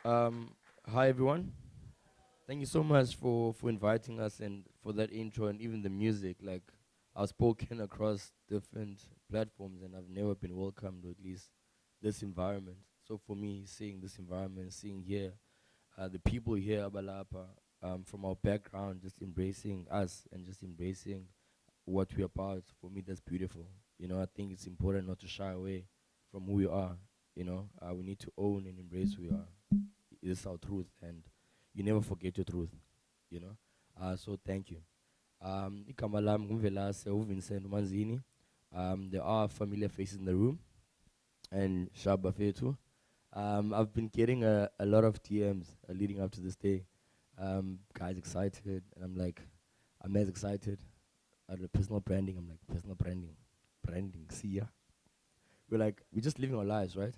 Um, Hi everyone. Thank you so much for inviting us and for that intro and even the music. Like I've spoken across different platforms and I've never been welcomed to at least this environment. So for me, seeing this environment, seeing here, the people here, Abalapa, from our background, just embracing us and just embracing what we're about. For me, that's beautiful. I think it's important not to shy away from who we are. We need to own and embrace who we are. It's our truth, and you never forget your truth. You know. So thank you. Igama lami ngumvela Sir Vincent Manzini. There are familiar faces in the room, and Shaba too. I've been getting a lot of DMs leading up to this day. Guys excited, and I'm as excited. The personal branding, I'm like, personal branding, see ya. We're just living our lives, right?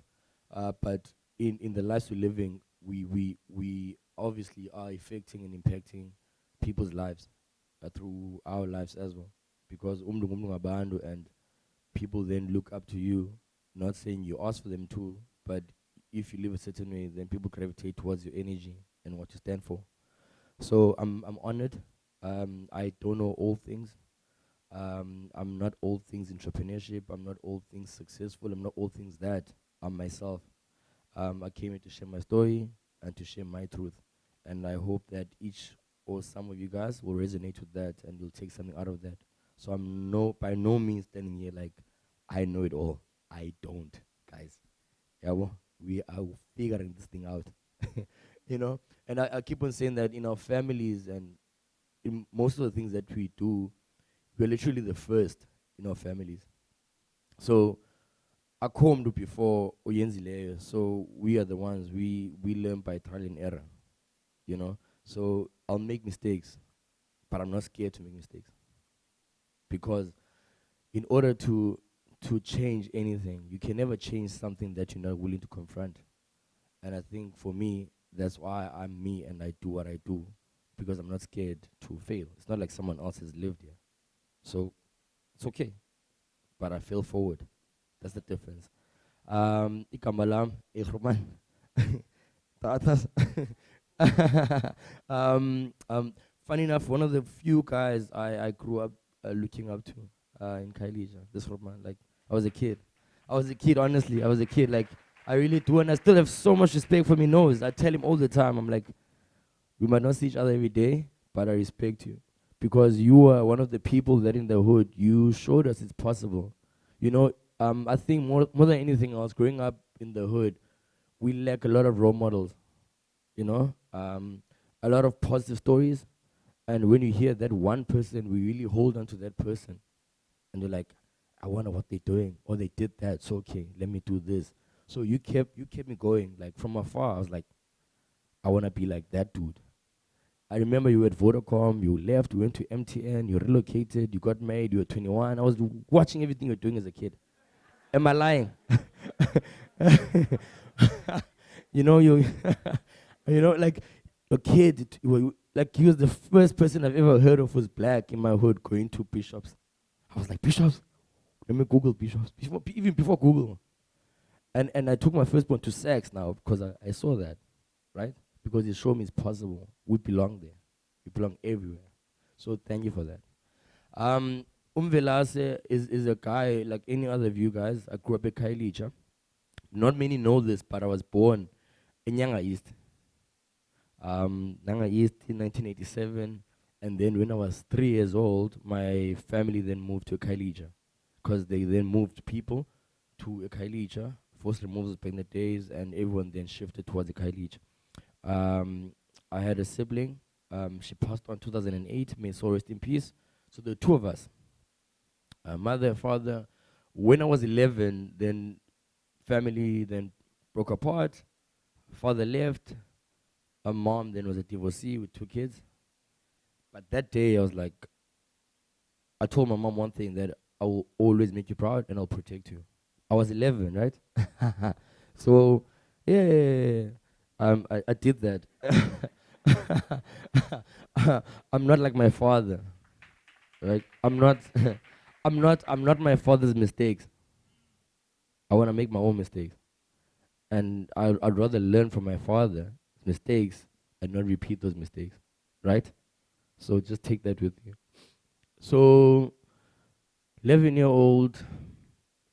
But in the lives we're living, we obviously are affecting and impacting people's lives through our lives as well. Because ngumuntu ngabantu, and people then look up to you, not saying you ask for them to, but if you live a certain way, then people gravitate towards your energy and what you stand for. So I'm honored. I don't know all things. I'm not all things entrepreneurship. I'm not all things successful. I'm not all things that. I'm myself. I came here to share my story and to share my truth. And I hope that each or some of you guys will resonate with that and you'll take something out of that. So I'm by no means standing here like I know it all. I don't, guys. Yeah, well, we are figuring this thing out. you know, and I keep on saying that in our families and in most of the things that we do, we're literally the first in our families. So akho before oyenzileyo, so we are the ones we learn by trial and error, you know. So I'll make mistakes, but I'm not scared to make mistakes because in order to change anything, you can never change something that you're not willing to confront. And I think for me, that's why I'm me and I do what I do because I'm not scared to fail. It's not like someone else has lived here, so it's okay. But I fail forward. That's the difference. Igama lam iRoman. Tatas. um, um, Funny enough, one of the few guys I grew up looking up to in Khayelitsha, this Roman. Like, I was a kid. I was a kid, honestly. I was a kid. Like, I really do. And I still have so much respect for me. Knows. I tell him all the time, I'm like, we might not see each other every day, but I respect you. Because you are one of the people that in the hood, you showed us it's possible. I think more than anything else, growing up in the hood, we lack a lot of role models, a lot of positive stories. And when you hear that one person, we really hold on to that person. And you're like, I wonder what they're doing. Or they did that. So, okay, let me do this. So you kept me going. Like, from afar, I was like, I want to be like that dude. I remember you were at Vodacom, you left, you went to MTN, you relocated, you got married, you were 21. I was watching everything you're doing as a kid. Am I lying? you know, you, like a kid, like he was the first person I've ever heard of was black in my hood going to bishops. I was like, bishops? Let me Google bishops. Even before Google. And I took my firstborn to sex now because I saw that, right? Because it showed me it's possible. We belong there. We belong everywhere. So thank you for that. Um, Umvelase is a guy like any other of you guys. I grew up in Khayelitsha. Not many know this, but I was born in Nyanga East. Nyanga East in 1987. And then when I was 3 years old, my family then moved to Khayelitsha because they then moved people to Khayelitsha, forced removals back in the days, and everyone then shifted towards the Khayelitsha. Um, I had a sibling. She passed on 2008. May soul rest in peace. So the two of us, mother, father. When I was 11, then family then broke apart. Father left. A mom then was a divorcee with two kids. But that day, I was like, I told my mom one thing that I will always make you proud and I'll protect you. I was 11, right? So, yeah, I did that. I'm not like my father, right? I'm not, I'm not my father's mistakes. I want to make my own mistakes. and I'd rather learn from my father's mistakes and not repeat those mistakes, right? So just take that with you. So 11-year-old,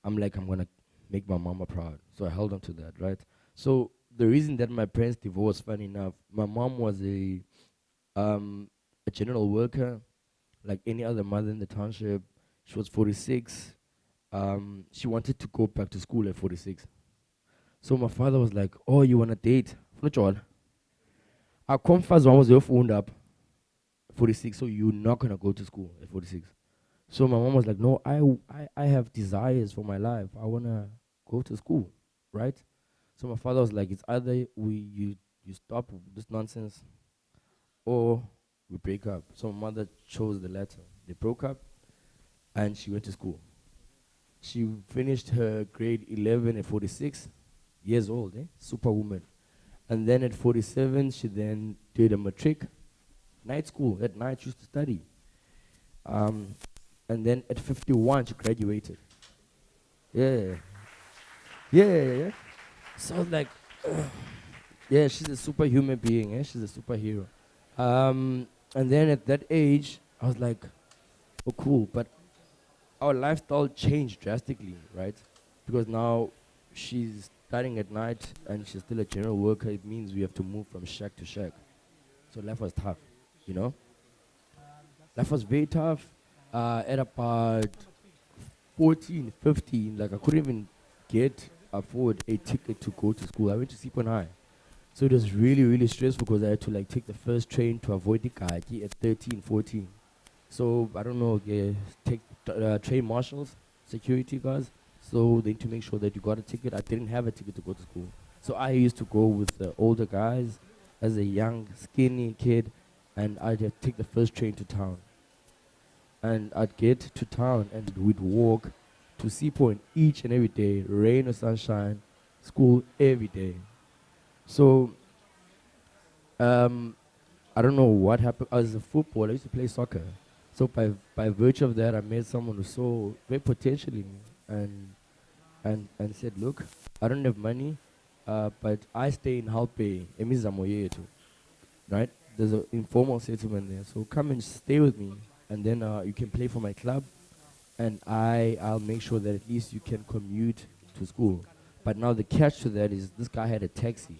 I'm like, I'm gonna make my mama proud. So I held on to that, right? So the reason that my parents divorced, funny enough, my mom was um a general worker, like any other mother in the township. She was 46. She wanted to go back to school at 46. So my father was like, "Oh, you wanna date?" Funa our comfort one was your phone up 46, so you're not gonna go to school at 46. So my mom was like, "No, I have desires for my life. I wanna go to school, right?" So my father was like, "It's either you stop this nonsense, or we break up." So my mother chose the latter. They broke up, and she went to school. She finished her grade 11 at 46 years old, superwoman. And then at 47, she then did a matric, night school. At night, she used to study. Um, and then at 51, she graduated. Yeah, yeah. So I was like, ugh. Yeah, she's a superhuman being. She's a superhero. And then at that age, I was like, oh, cool. But our lifestyle changed drastically, right? Because now she's studying at night and she's still a general worker. It means we have to move from shack to shack. So life was tough, you know? Life was very tough. At about 14, 15, like I couldn't even afford a ticket to go to school. I went to Sipon High. So it was really, really stressful because I had to like take the first train to avoid the Kaki at 13, 14. So I don't know, take train marshals, security guards. So they need to make sure that you got a ticket. I didn't have a ticket to go to school. So I used to go with the older guys as a young, skinny kid, and I'd take the first train to town. And I'd get to town and we'd walk to Sea Point each and every day, rain or sunshine, school every day. So I don't know what happened. As a footballer, I used to play soccer. So by virtue of that, I met someone who saw great potential in me and said, look, I don't have money, but I stay in Halpe, Emizamoye too, right? There's an informal settlement there. So come and stay with me, and then you can play for my club, and I'll make sure that at least you can commute to school. But now the catch to that is this guy had a taxi.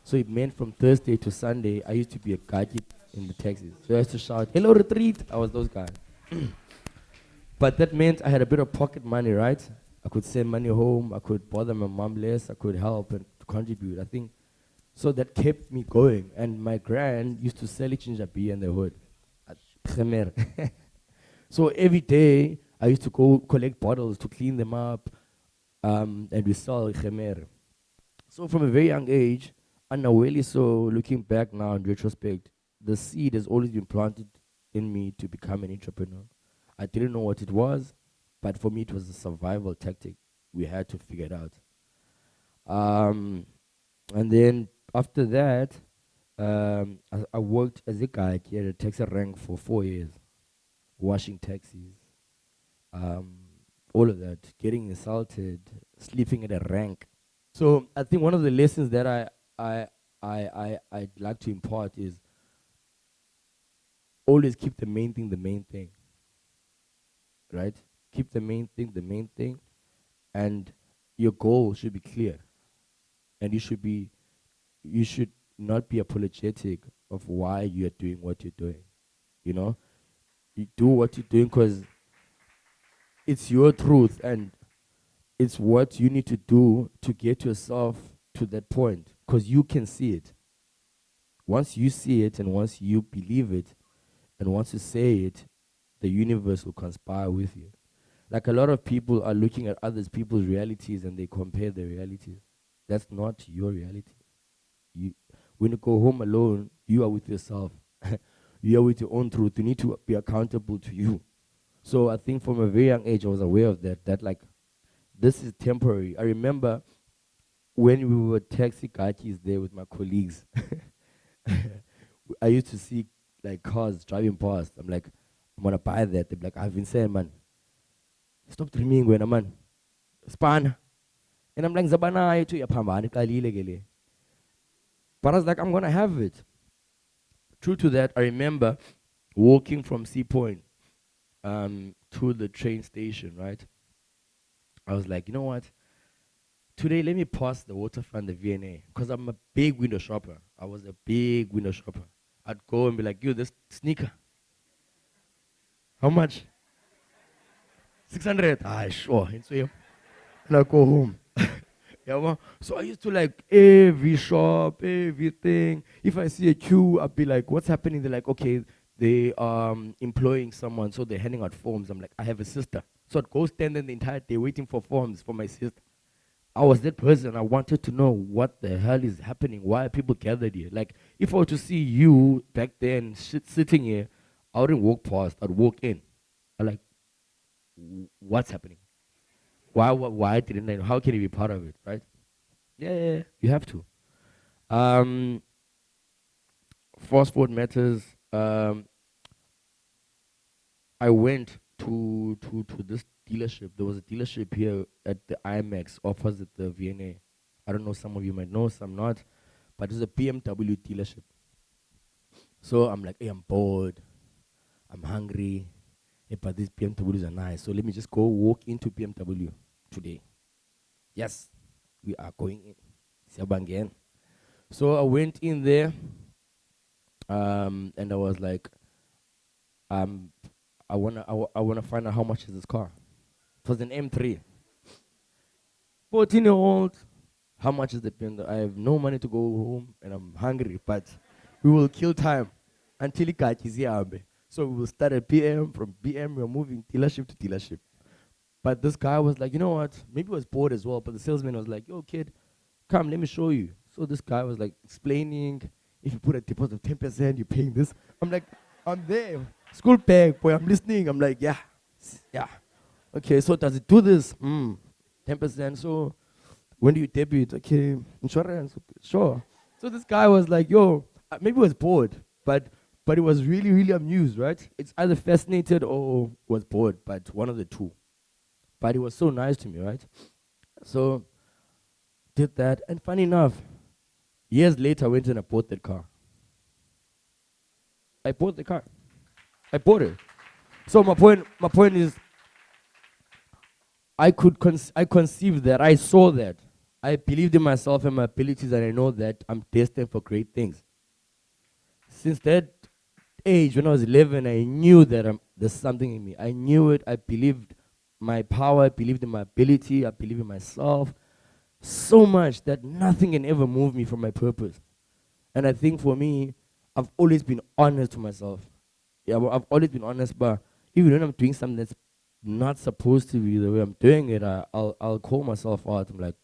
So it meant from Thursday to Sunday, I used to be a guardian in the taxis. So I used to shout, hello, retreat. I was those guys. But that meant I had a bit of pocket money, right? I could send money home. I could bother my mom less. I could help and contribute. I think so that kept me going. And my grand used to sell ginger beer in the hood at Khmer. So every day I used to go collect bottles to clean them up, and we sell Khmer. So from a very young age, unaware, so looking back now in retrospect, the seed has always been planted in me to become an entrepreneur. I didn't know what it was, but for me it was a survival tactic. We had to figure it out. Um, and then after that, I worked as a guy at a taxi rank for 4 years, washing taxis, um, all of that, getting insulted, sleeping at a rank. So I think one of the lessons that I'd like to impart is always keep the main thing the main thing, right? Keep the main thing, and your goal should be clear, and you should not be apologetic of why you are doing what you're doing. You know, you do what you're doing because it's your truth and it's what you need to do to get yourself to that point because you can see it. Once you see it and once you believe it and once you say it, the universe will conspire with you. Like a lot of people are looking at others people's realities and they compare their realities. That's not your reality. You, when you go home alone, you are with yourself. You are with your own truth. You need to be accountable to you. So I think from a very young age, I was aware of that. That like, this is temporary. I remember when we were taxi kachis there with my colleagues. I used to see like cars driving past. I'm like, I'm gonna buy that. They're like, I've been saying, man, stop dreaming when man. Span. And I'm like, Zabana, to yapambani kalile gele. But I was like, I'm gonna have it. True to that, I remember walking from Sea Point to the train station, right? I was like, you know what? Today, let me pass the waterfront, the VNA, because I'm a big window shopper. I was a big window shopper. I'd go and be like, yo, this sneaker, how much? 600. Ah, sure. And so, yeah, and I go home. Yeah, well, so I used to like every shop, everything. If I see a queue, I'd be like, what's happening? They're like, okay, they employing someone, so they're handing out forms. I'm like, I have a sister. So I'd go stand there the entire day waiting for forms for my sister. I was that person. I wanted to know what the hell is happening. Why are people gathered here? Like, if I were to see you back then sitting here, I wouldn't walk past. I'd walk in. I'm like, what's happening? Why didn't I know? How can you be part of it, right? Yeah, you have to. Um, fast forward matters. Um, I went to this dealership. There was a dealership here at the IMAX opposite the VNA. I don't know. Some of you might know, some not. But it's a BMW dealership. So I'm like, hey, I'm bored. I'm hungry. Hey, but these BMWs are nice. So let me just go walk into BMW today. Yes, we are going in. Siyabangen. So I went in there, and I was like, um, I wanna find out how much is this car. It was an M3. 14-year-old. How much is the BMW? I have no money to go home, and I'm hungry. But we will kill time until it catches here. So we will start at PM. From PM, we're moving dealership to dealership. But this guy was like, you know what? Maybe he was bored as well. But the salesman was like, yo, kid, come, let me show you. So this guy was like explaining, if you put a deposit of 10%, you're paying this. I'm like, I'm there. School bag, boy, I'm listening. I'm like, yeah. Okay, so does it do this? 10%. So when do you debit? Okay, insurance, sure. So this guy was like, yo, maybe he was bored, but he was really, really amused, right? It's either fascinated or was bored, but one of the two. But he was so nice to me, right? So did that, and funny enough, years later, I went and I bought that car. I bought the car. I bought it. So my point is, I conceived that, I saw that, I believed in myself and my abilities, and I know that I'm destined for great things. Since that age, when I was 11, I knew that there's something in me. I knew it. I believed my power. I believed in my ability. I believed in myself so much that nothing can ever move me from my purpose. And I think for me, I've always been honest to myself. Yeah, well, I've always been honest, but even when I'm doing something that's not supposed to be the way I'm doing it, I'll call myself out. I'm like,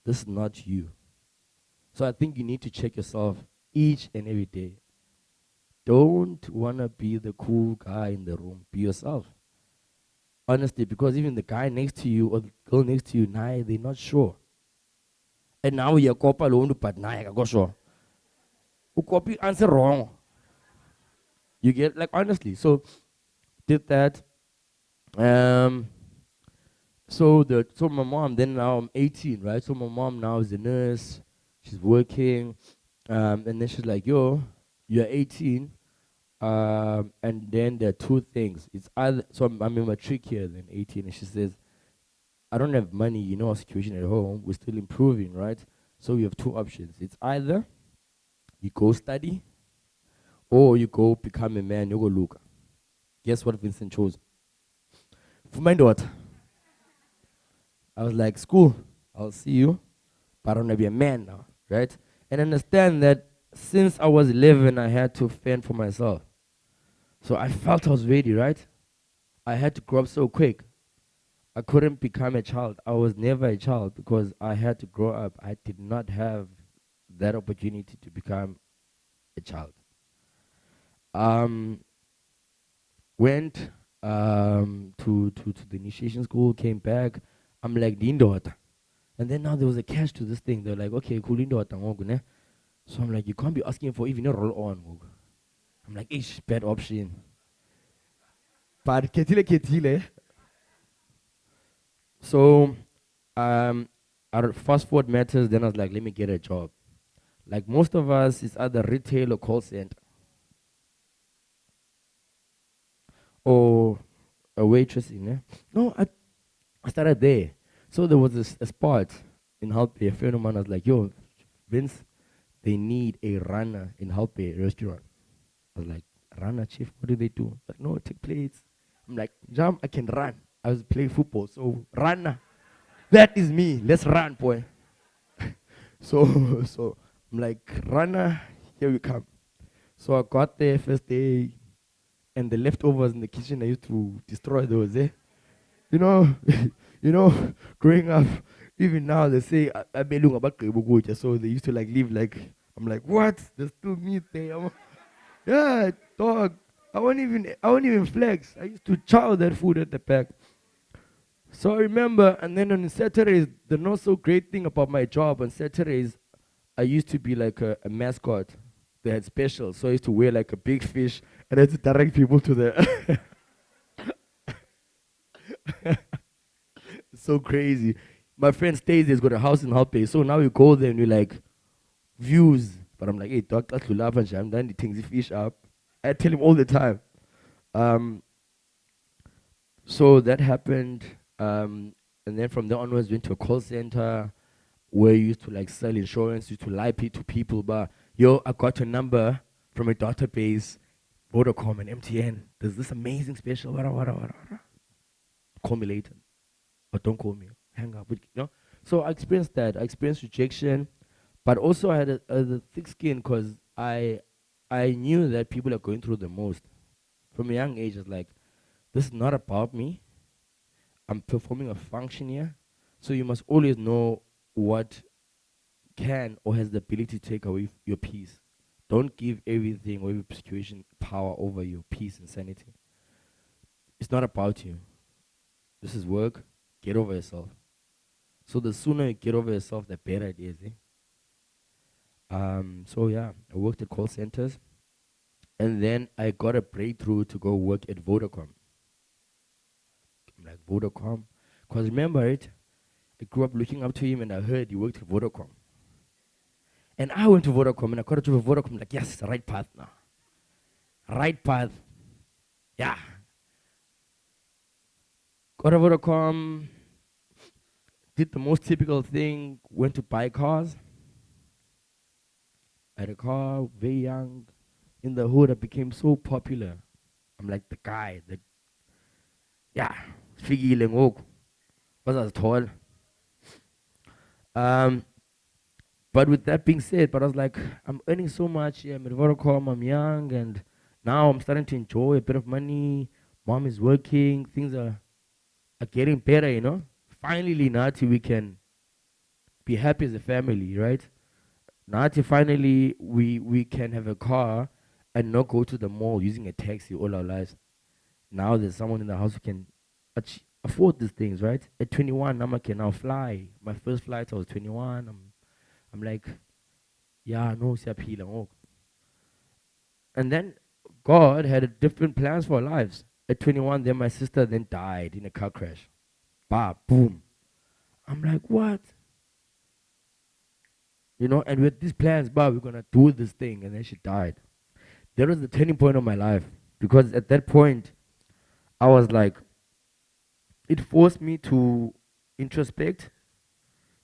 this is not you. So I think you need to check yourself each and every day. Don't want to be the cool guy in the room. Be yourself. Honestly, because even the guy next to you or the girl next to you, nah, they're not sure. And now you're copy alone, but nah, I go sure. Who copy answer wrong? You get, like, honestly. So did that. Um. So my mom, then now I'm 18, right? So my mom now is a nurse. She's working, and then she's like, "Yo, you're 18." And then there are two things. It's either, so I'm in matric here, then 18, and she says, I don't have money, you know our situation at home, we're still improving, right? So we have two options. It's either you go study, or you go become a man, you go look. Guess what Vincent chose? For my daughter. I was like, school, I'll see you, but I don't want to be a man now, right? And understand that since I was 11, I had to fend for myself. So I felt I was ready, right? I had to grow up so quick. I couldn't become a child. I was never a child because I had to grow up. I did not have that opportunity to become a child. Um, went to the initiation school, came back. I'm like, Dindota. And then now there was a catch to this thing. They're like, okay, cool, Dindota. So I'm like, you can't be asking for even a roll on. I'm like, ish, bad option. But ketile. So, Fast forward matters. Then I was like, let me get a job. Like most of us, it's either retail or call center or a waitressing. Eh? No, I started there. So there was a spot in Halpe. A friend of mine was like, yo, Vince, they need a runner in Halpe restaurant. I was like, runner, chief, what do they do? Like, no, take plates. I'm like, jump, I can run. I was playing football, so runner. That is me. Let's run, boy. So I'm like, runner, here we come. So I got there first day, and the leftovers in the kitchen, I used to destroy those, eh? You know, you know, growing up, even now they say "Abelunga bakgqiba ukutya," so they used to like leave like I'm like, what? There's still meat there. Yeah, dog. I won't even flex. I used to chow that food at the back. So I remember, and then on Saturdays, the not so great thing about my job on Saturdays, I used to be like a mascot. They had specials, so I used to wear like a big fish, and I had to direct people to the. So crazy. My friend stays there, he's got a house in Halpay. So now we go there and we're like, views. But I'm like, hey, dog, that's love and sham. Then he things the fish up. I tell him all the time. Um, so that happened. And then from there onwards, went to a call center where you used to like sell insurance, used to lie to people. But yo, I got a number from a database, Vodacom and MTN. There's this amazing special. Wada. Call me later. Or don't call me. Hang up. So I experienced that. I experienced rejection, but also I had a thick skin because I knew that people are going through the most. From a young age, it's like, this is not about me. I'm performing a function here. So you must always know what can or has the ability to take away your peace. Don't give everything or every situation power over your peace and sanity. It's not about you. This is work. Get over yourself. So the sooner you get over yourself, the better it is. Eh? So yeah, I worked at call centers, and then I got a breakthrough to go work at Vodacom. I'm like, Vodacom, because remember it, I grew up looking up to him, and I heard he worked at Vodacom, and I went to Vodacom, and I got a job at Vodacom. Like, yes, right path now, right path. Yeah, got a Vodacom. Did the most typical thing. Went to buy cars. I had a car, very young. In the hood, I became so popular. I'm like the guy that, yeah, fikile ngoku. Was I was tall. Um, but with that being said, but I was like, I'm earning so much. Yeah, I'm at Vodacom, I'm young, and now I'm starting to enjoy a bit of money. Mom is working, things are getting better, you know. Finally, Nati, we can be happy as a family, right? Nati, finally, we can have a car and not go to the mall using a taxi all our lives. Now there's someone in the house who can afford these things, right? At 21, I can now fly. My first flight, I was 21. I'm like, yeah, no, siyaphila ngoku. And then God had a different plans for our lives. At 21, then my sister then died in a car crash. Bah, boom. I'm like, what? You know, and with these plans, bah, we're gonna do this thing, and then she died. That was the turning point of my life because at that point, I was like, it forced me to introspect.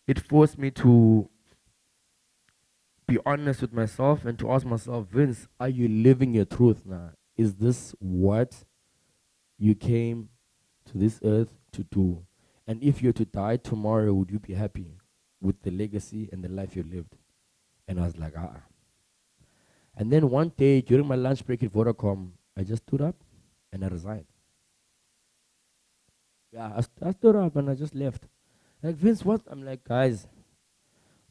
It forced me to be honest with myself and to ask myself, Vince, are you living your truth now? Is this what you came to this earth to do? And if you're to die tomorrow, would you be happy with the legacy and the life you lived? And I was like, ah. And then one day during my lunch break at Vodacom, I just stood up and I resigned. Yeah, I stood up and I just left. Like, Vince, what? I'm like, guys,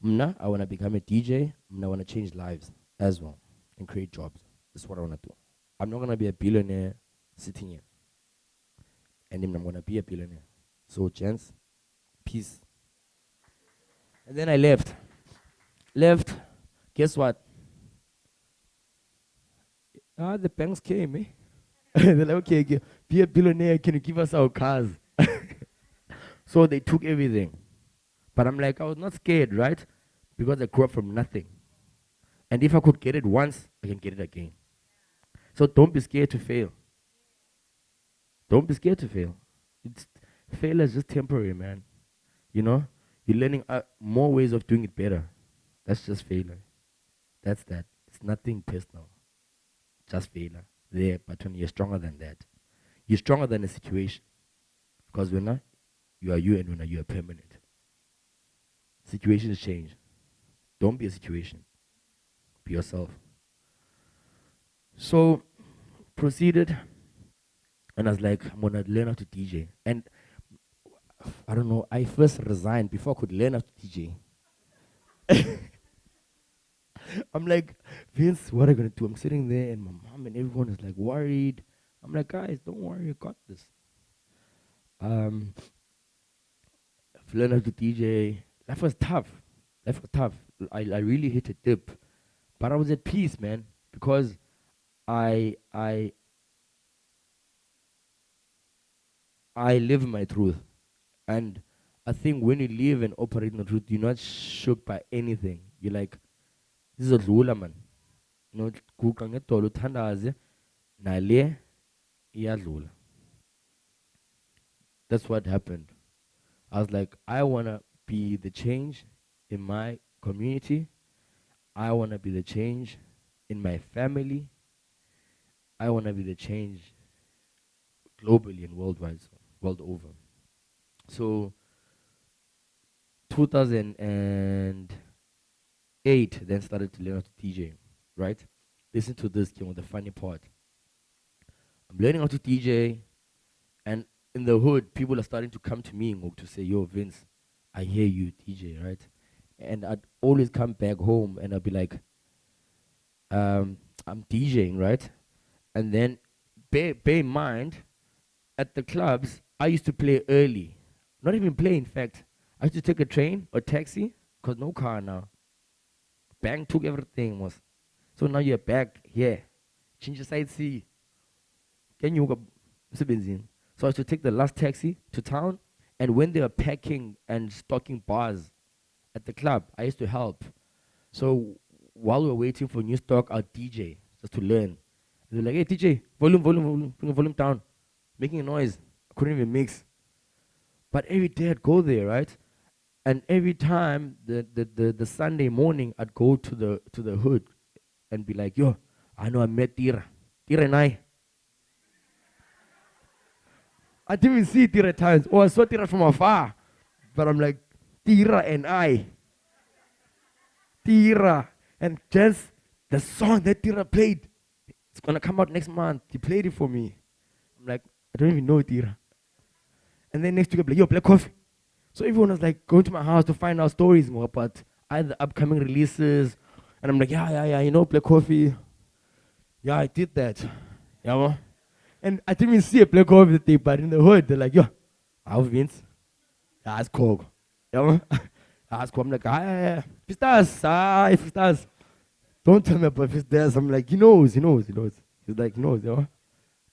I want to become a DJ. I want to change lives as well and create jobs. That's what I want to do. I'm not going to be a billionaire sitting here. And then I'm going to be a billionaire. So, gents, peace. And then I left. Left. Guess what? The banks came, eh? They're like, okay, be a billionaire. Can you give us our cars? So they took everything. But I'm like, I was not scared, right? Because I grew up from nothing. And if I could get it once, I can get it again. So don't be scared to fail. Don't be scared to fail. It's failure is just temporary, man. You know, you're learning more ways of doing it better. That's just failure. That's that. It's nothing personal. Just failure. There, but when you're stronger than that, you're stronger than a situation. Because when you are you and when you are permanent. Situations change. Don't be a situation. Be yourself. So proceeded, and I was like, I'm gonna learn how to DJ. And I don't know, I first resigned before I could learn how to DJ. I'm like, Vince, what am I gonna do? I'm sitting there and my mom and everyone is like worried. I'm like, guys, don't worry, I got this. I've learned how to DJ. Life was tough. Life was tough. I really hit a dip. But I was at peace, man. Because I I I live my truth. And I think when you live and operate in the truth, you're not shook by anything. You're like, this is a lula, man. You know, kuka ngetolo uthandaze nale iyadlula. That's what happened. I was like, I wanna be the change in my community. I wanna be the change in my family. I wanna be the change globally and worldwide, so world over. So 2008, then started to learn how to DJ, right? Listen to this, came with the funny part. I'm learning how to DJ, and in the hood, people are starting to come to me to say, yo, Vince, I hear you DJ, right? And I'd always come back home and I'd be like, I'm DJing, right? And then bear in mind, at the clubs, I used to play early. Not even play, in fact. I used to take a train or taxi, because no car now. Bank took everything. So now you're back here. Change your side C. Can you go? So I used to take the last taxi to town, and when they were packing and stocking bars at the club, I used to help. So while we were waiting for new stock, I'd DJ just to learn. They're like, hey, DJ, volume, bring the volume down. Making a noise. I couldn't even mix. But every day I'd go there, right? And every time the Sunday morning I'd go to the hood and be like, yo, I know I met Tira. Tira and I didn't even see Tira at times. Oh, I saw Tira from afar. But I'm like, Tira and I. Tira. And just the song that Tira played, it's gonna come out next month. He played it for me. I'm like, I don't even know Tira. And then next week I'll be like, yo, Black Coffee. So everyone was like going to my house to find out stories more about either upcoming releases. And I'm like, yeah, you know, Black Coffee. Yeah, I did that. Yeah, man. And I didn't even see a Black Coffee thing, but in the hood, they're like, yo, how Vince? Yeah, it's cool. Yeah, man. It's cool. I'm like, yeah. Pistas. Don't tell me about Pistas. I'm like, he knows. He's like, he knows, yo.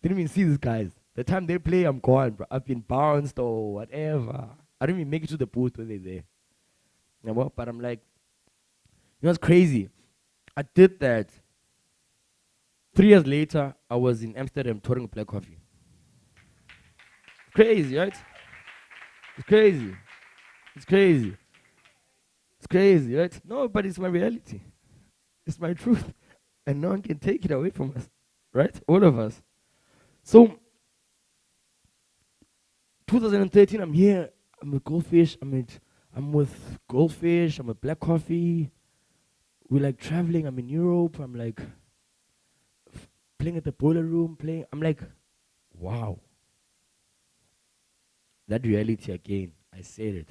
Didn't even see these guys. The time they play, I'm gone, bro. I've been bounced or whatever. I didn't even make it to the booth when they're there. You know, but I'm like, you know, it's crazy. I did that. 3 years later, I was in Amsterdam touring Black Coffee. Crazy, right? It's crazy. It's crazy. It's crazy, right? No, but it's my reality. It's my truth. And no one can take it away from us. Right? All of us. So, 2013, I'm here. I'm with Goldfish. I'm with Goldfish. I'm with Black Coffee. We're like traveling. I'm in Europe. I'm like playing at the boiler room. I'm like, wow. That reality again. I said it.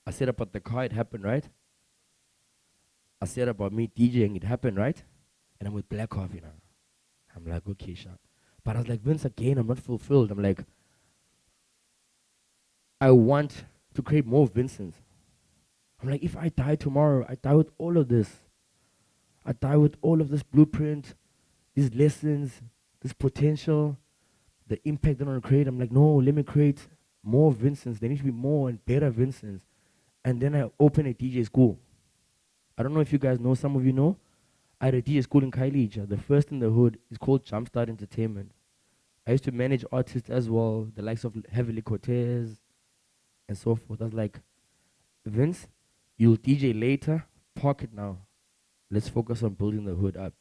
I said about the car. It happened, right? I said about me DJing. It happened, right? And I'm with Black Coffee now. I'm like, okay, sure. But I was like, Vince, again, I'm not fulfilled. I'm like, I want to create more Vincents. I'm like, if I die tomorrow, I die with all of this. I die with all of this blueprint, these lessons, this potential, the impact that I want to create. I'm like, no, let me create more Vincents. There needs to be more and better Vincents. And then I opened a DJ school. I don't know if you guys know, some of you know. I had a DJ school in Khayelitsha, the first in the hood. It's called Jumpstart Entertainment. I used to manage artists as well, the likes of Heavily Cortez and so forth. I was like, Vince, you'll DJ later, park it now. Let's focus on building the hood up.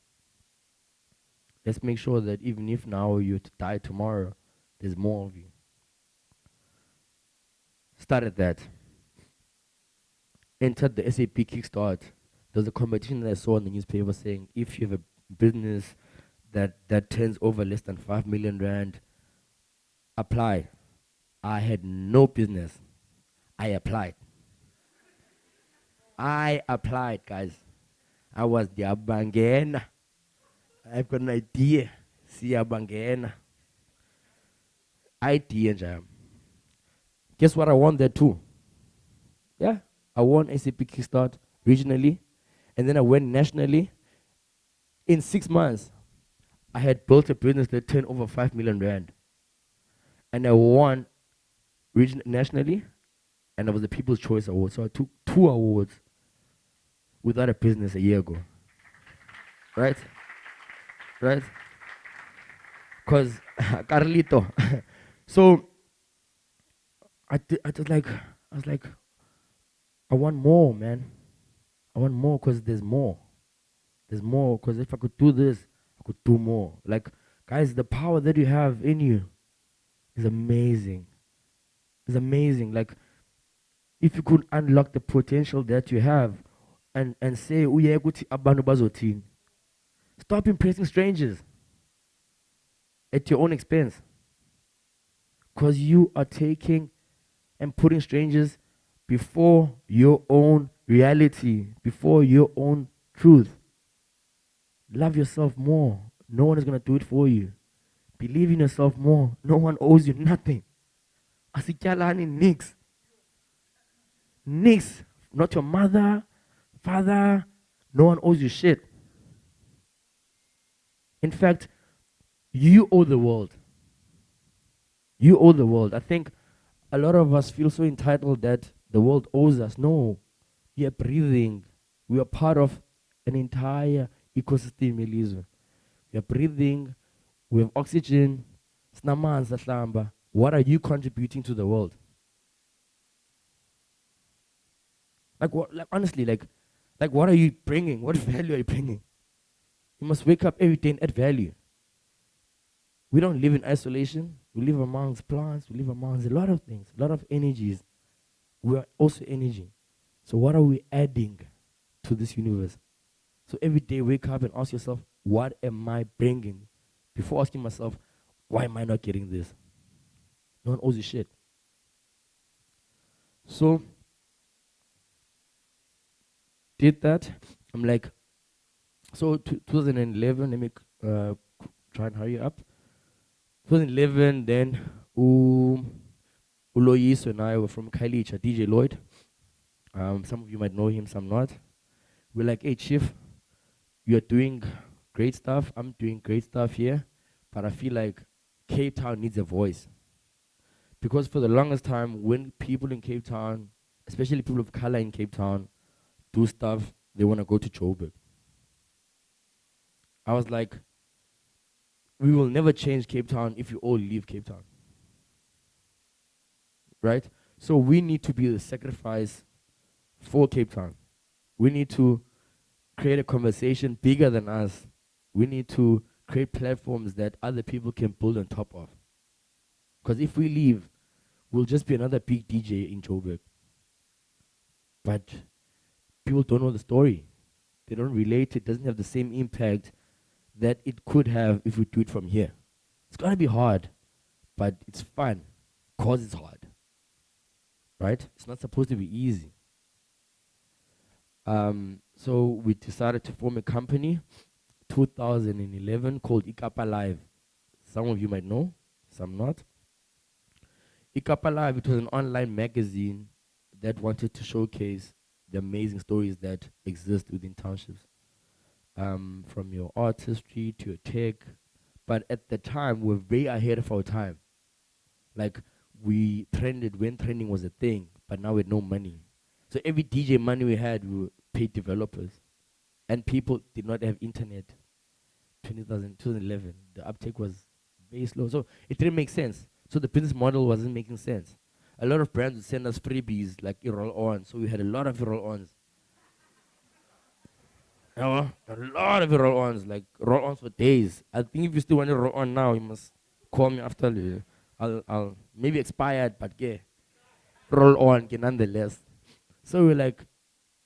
Let's make sure that even if now you're to die tomorrow, there's more of you. Started that. Entered the SAP Kickstart. There was a competition that I saw in the newspaper saying if you have a business that turns over less than 5 million rand, apply. I had no business. I applied. Guys. I was the Abangena. I've got an idea. See Abangena. Idea, jam. Guess what? I won there too. Yeah, I won SAP Kickstart regionally, and then I went nationally. In 6 months, I had built a business that turned over 5 million rand, and I won nationally, and I was the People's Choice Award. So I took 2 awards without a business a year ago. Right? Right? Because Carlito. So I was like, I want more, man. I want more because there's more. There's more because if I could do this, I could do more. Like, guys, the power that you have in you is amazing. It's amazing. Like, if you could unlock the potential that you have and say, uye ukuthi abantu bazothini. Stop impressing strangers at your own expense. Because you are taking and putting strangers before your own reality, before your own truth. Love yourself more. No one is going to do it for you. Believe in yourself more. No one owes you nothing. Asikyalani nix. Nix. Not your mother, father. No one owes you shit. In fact, you owe the world. You owe the world. I think a lot of us feel so entitled that the world owes us. No. We are breathing. We are part of an entire ecosystem, Elizwe. We are breathing. We have oxygen. What are you contributing to the world? Like what? Like honestly, like what are you bringing? What value are you bringing? You must wake up every day and add value. We don't live in isolation. We live amongst plants. We live amongst a lot of things, a lot of energies. We are also energy. So what are we adding to this universe? So every day wake up and ask yourself, what am I bringing? Before asking myself, why am I not getting this? No one owes you shit. So did that. I'm like, so 2011, let me try and hurry up. 2011, then Uloyiso and I were from Khayelitsha, DJ Lloyd. Some of you might know him, some not. We're like, hey, Chief, you're doing great stuff. I'm doing great stuff here. But I feel like Cape Town needs a voice. Because for the longest time, when people in Cape Town, especially people of color in Cape Town, do stuff, they want to go to Joburg. I was like, we will never change Cape Town if you all leave Cape Town. Right? So we need to be the sacrifice for Cape Town. We need to create a conversation bigger than us. We need to create platforms that other people can build on top of. Because if we leave, we'll just be another big DJ in Joburg. But people don't know the story. They don't relate. It doesn't have the same impact that it could have if we do it from here. It's going to be hard, but it's fun because it's hard. Right? It's not supposed to be easy. So we decided to form a company 2011 called Ikapa Live. Some of you might know, some not. Ikapa Live, it was an online magazine that wanted to showcase the amazing stories that exist within townships. From your artistry to your tech. But at the time, we were way ahead of our time. Like, we trended when trending was a thing, but now with no money. So every DJ money we had, we paid developers. And people did not have internet. 2011, the uptake was very slow. So it didn't make sense. So the business model wasn't making sense. A lot of brands would send us freebies like roll on. So we had a lot of roll ons. A lot of roll ons, like roll ons for days. I think if you still want to roll on now, you must call me after. I'll maybe expired, but yeah, roll on nonetheless. So we're like,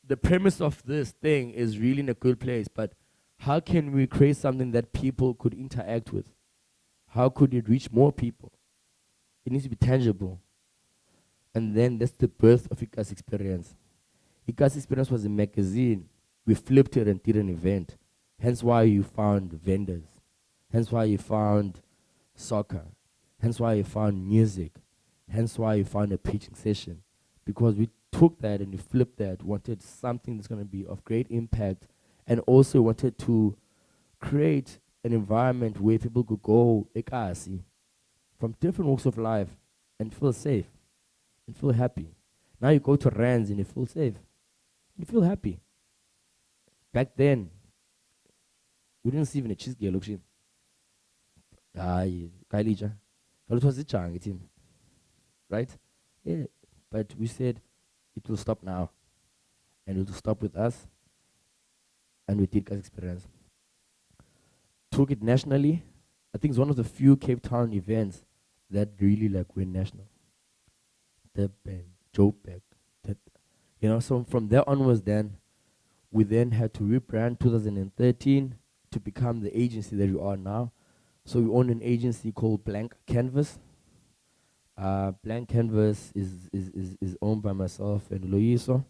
the premise of this thing is really in a good place, but how can we create something that people could interact with? How could it reach more people? It needs to be tangible. And then that's the birth of Ikasi Experience. Ikasi Experience was a magazine. We flipped it and did an event. Hence why you found vendors. Hence why you found soccer. Hence why you found music. Hence why you found a pitching session. Because we took that and we flipped that, wanted something that's going to be of great impact, and also wanted to create an environment where people could go Ikasi from different walks of life and feel safe and feel happy. Now you go to Rands and you feel safe. You feel happy. Back then, we didn't see even a cheese girl, look, Khayelitsha. It was a chang, team. Right? Yeah. But we said it will stop now. And it will stop with us. And we did Ikasi Experience. Took it nationally. I think it's one of the few Cape Town events that really like went national. Durban, Joburg. So from there onwards then, we then had to rebrand 2013 to become the agency that we are now. So we own an agency called Blank Kanvas. Blank Kanvas is owned by myself and Loiso.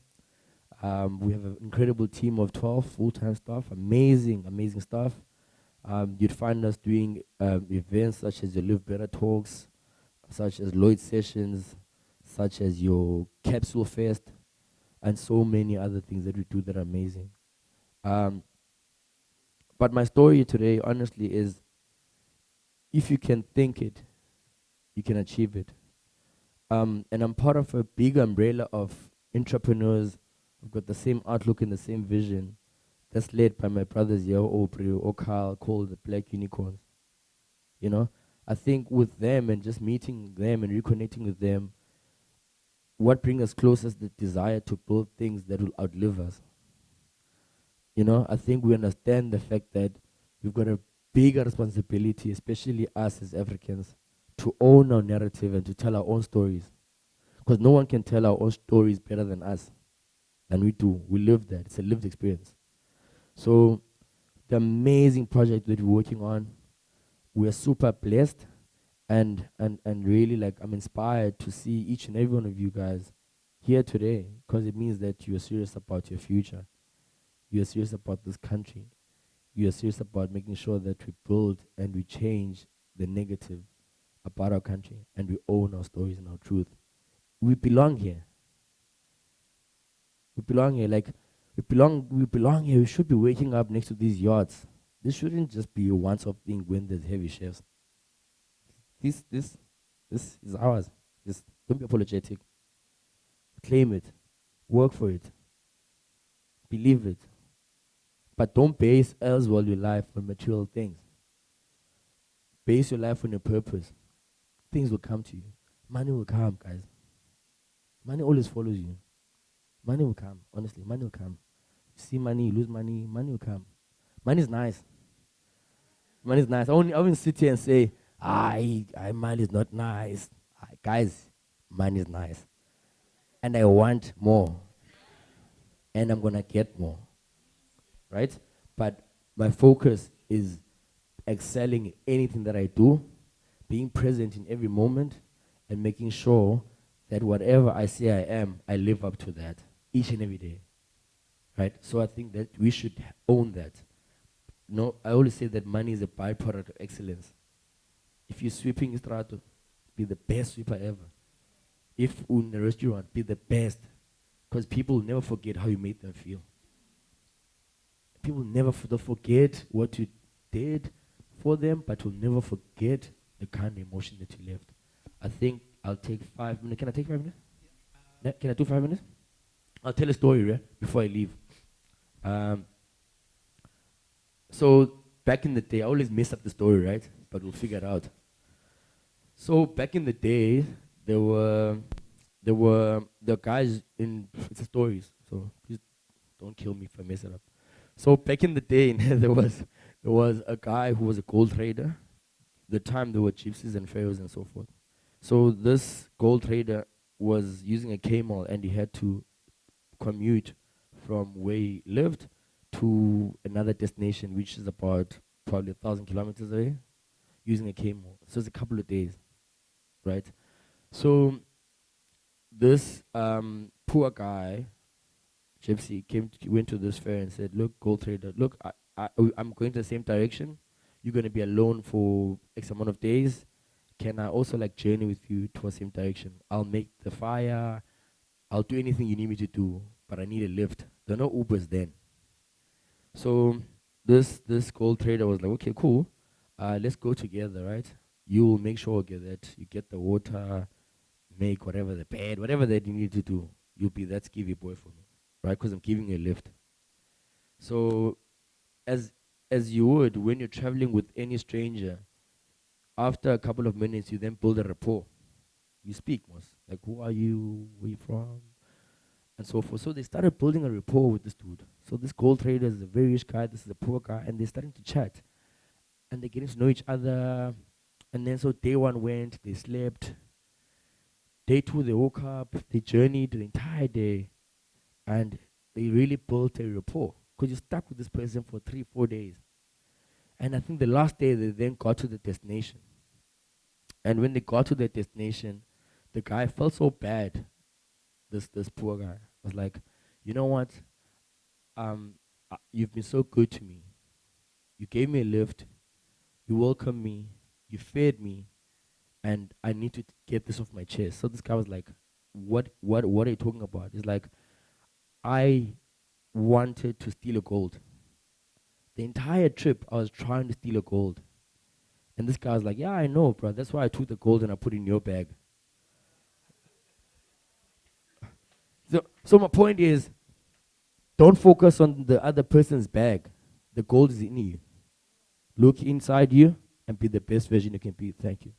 We have an incredible team of 12 full-time staff, amazing staff. You'd find us doing events such as your Live Better Talks, such as Lloyd Sessions, such as your Capsule Fest, and so many other things that we do that are amazing. But my story today, honestly, is if you can think it, you can achieve it. And I'm part of a big umbrella of entrepreneurs who've got the same outlook and the same vision that's led by my brothers here, Aubrey, Okal, called the Black Unicorns. I think with them and just meeting them and reconnecting with them, what brings us closer is the desire to build things that will outlive us. I think we understand the fact that we've got a bigger responsibility, especially us as Africans, to own our narrative and to tell our own stories. Because no one can tell our own stories better than us, than we do. We live that. It's a lived experience. So the amazing project that we're working on, we're super blessed and really I'm inspired to see each and every one of you guys here today, because it means that you are serious about your future. You are serious about this country. You are serious about making sure that we build and we change the negative about our country, and we own our stories and our truth. We belong here. We belong here. We belong here. We should be waking up next to these yachts. This shouldn't just be a once-off thing when there's heavy chefs. This is ours. Just don't be apologetic. Claim it. Work for it. Believe it. But don't base as well your life on material things. Base your life on your purpose. Things will come to you. Money will come, guys. Money always follows you. Money will come. Honestly, money will come. You see money, you lose money, money will come. Money is nice. Money is nice. I won't sit here and say, money is not nice. Guys, money is nice. And I want more. And I'm going to get more. Right? But my focus is excelling in anything that I do, being present in every moment, and making sure that whatever I say I am, I live up to that each and every day. Right? So I think that we should own that. I always say that money is a byproduct of excellence. If you're sweeping Strato, be the best sweeper ever. If in a restaurant, be the best. Because people will never forget how you made them feel. People never forget what you did for them, but will never forget the kind of emotion that you left. I think I'll take 5 minutes. Can I take 5 minutes? Can I do 5 minutes? I'll tell a story, right, before I leave. Um, so back in the day, I always mess up the story, right? But we'll figure it out. So back in the day, there were the guys in it's a stories. So please don't kill me if I mess it up. So back in the day, there was a guy who was a gold trader. The time there were gypsies and pharaohs and so forth. So this gold trader was using a camel and he had to commute from where he lived to another destination, which is about probably 1,000 kilometers away, using a camel. So it's a couple of days, right? So this poor guy, gypsy, went to this fair and said, "Look, gold trader, look, I'm going to the same direction. You're going to be alone for X amount of days. Can I also like journey with you towards the same direction? I'll make the fire. I'll do anything you need me to do, but I need a lift." There are no Ubers then. So this gold trader was like, "Okay, cool. Let's go together, right? You will make sure that you get the water, make whatever the bed, whatever that you need to do. You'll be that skivvy boy for me, right? Because I'm giving you a lift." So as as you would when you're traveling with any stranger, after a couple of minutes, you then build a rapport. You speak most like, "Who are you? Where you from?" and so forth. So they started building a rapport with this dude. So this gold trader is a very rich guy. This is a poor guy, and they're starting to chat, and they're getting to know each other. And then so day one went, they slept. Day two, they woke up, they journeyed the entire day, and they really built a rapport because you're stuck with this person for 3, 4 days. And I think the last day they then got to the destination. And when they got to their destination, the guy felt so bad. This poor guy was like, "You know what? You've been so good to me. You gave me a lift. You welcomed me. You fed me, and I need to get this off my chest." So this guy was like, What are you talking about?" He's like, "I wanted to steal a gold. The entire trip, I was trying to steal a gold." And this guy was like, "Yeah, I know, bro. That's why I took the gold and I put it in your bag." So my point is, don't focus on the other person's bag. The gold is in you. Look inside you and be the best version you can be. Thank you.